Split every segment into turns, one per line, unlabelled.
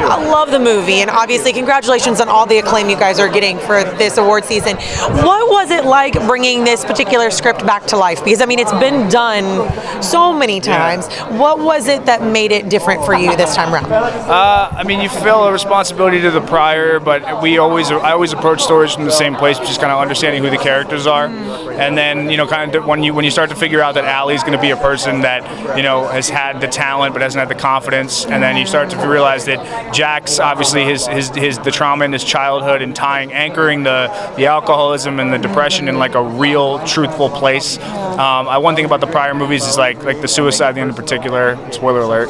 too.
I love the movie, and obviously congratulations on all the acclaim you guys are getting for this award season. What was it like bringing this particular script back to life? Because I mean, it's been done so many times. Yeah. What was it that made it different for you this time around?
I mean, you feel a responsibility to the prior, but I always approach stories from the same place, which is kind of understanding who the characters are, and then kind of when you start to figure out that Allie's going to be a person that has had the talent but hasn't had the confidence, and then you start to realize that Jack's obviously the trauma in his childhood and anchoring the alcoholism and the depression in like a real truthful place. One thing about the prior movies is like the suicide at the end in particular, spoiler alert,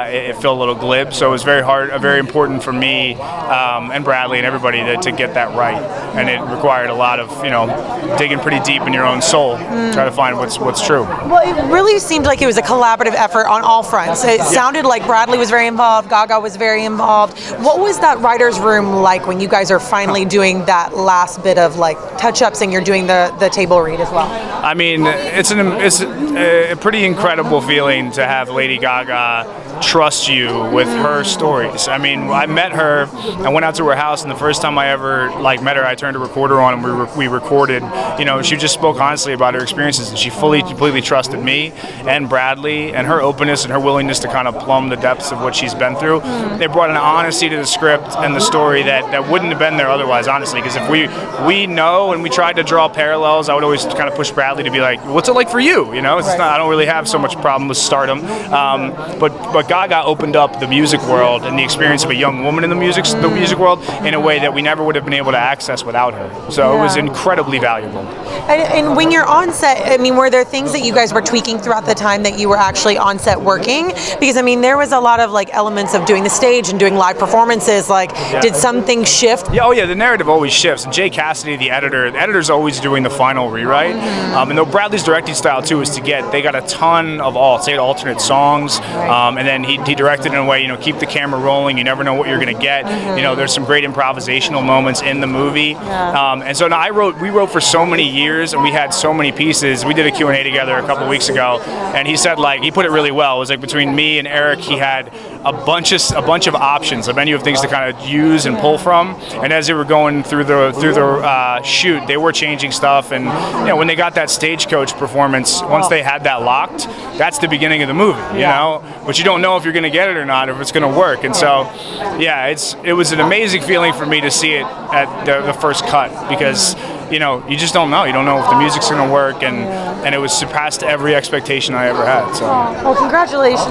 it felt a little glib, so it was very important for me and Bradley and everybody to get that right, and it required a lot of digging pretty deep in your own soul, try to find what's true.
Well, it really seemed like it was a collaborative effort on all fronts. It sounded like Bradley was very involved, Gaga was very involved. What was that writer's room like when you guys are finally doing that last bit of like touch-ups and you're doing the table read as well?
I mean, it's a pretty incredible feeling to have Lady Gaga trust you with her stories. I mean, I met her, I went out to her house, and the first time I ever met her, I turned a recorder on and we recorded. She just spoke honestly about her experiences, and she completely trusted me and Bradley, and her openness and her willingness to kind of plumb the depths of what she's been through. They brought an honesty to the script and the story that wouldn't have been there otherwise, honestly, because if we know and we tried to draw parallels, I would always kind of push Bradley to be like, what's it like for you? I don't really have so much problem with stardom, but Gaga opened up the music world and the experience of a young woman in the music world in a way that we never would have been able to access without her. So it was incredibly valuable.
And when you're on set, I mean, were there things that you guys were tweaking throughout the time that you were actually on set working? Because I mean, there was a lot of elements of doing the stage and doing live performances. Did some things shift?
Yeah, the narrative always shifts. And Jay Cassidy, the editor's always doing the final rewrite. And though Bradley's directing style too is they got a ton of alternate songs, and then he directed in a way, keep the camera rolling. You never know what you're going to get. There's some great improvisational moments in the movie. And so now we wrote for so many years, and we had so many pieces. We did a Q&A together a couple weeks ago, and he said he put it really well. It was between me and Eric, he had a bunch of options, a menu of things to kind of use and pull from. And as they were going through the shoot, they were changing stuff. And when they got that stagecoach performance, once they had that locked, that's the beginning of the movie. But you don't know if you're going to get it or not, if it's going to work. And so, yeah, it was an amazing feeling for me to see it at the first cut, because you just don't know. You don't know if the music's going to work, and it was surpassed every expectation I ever had. So,
well, congratulations.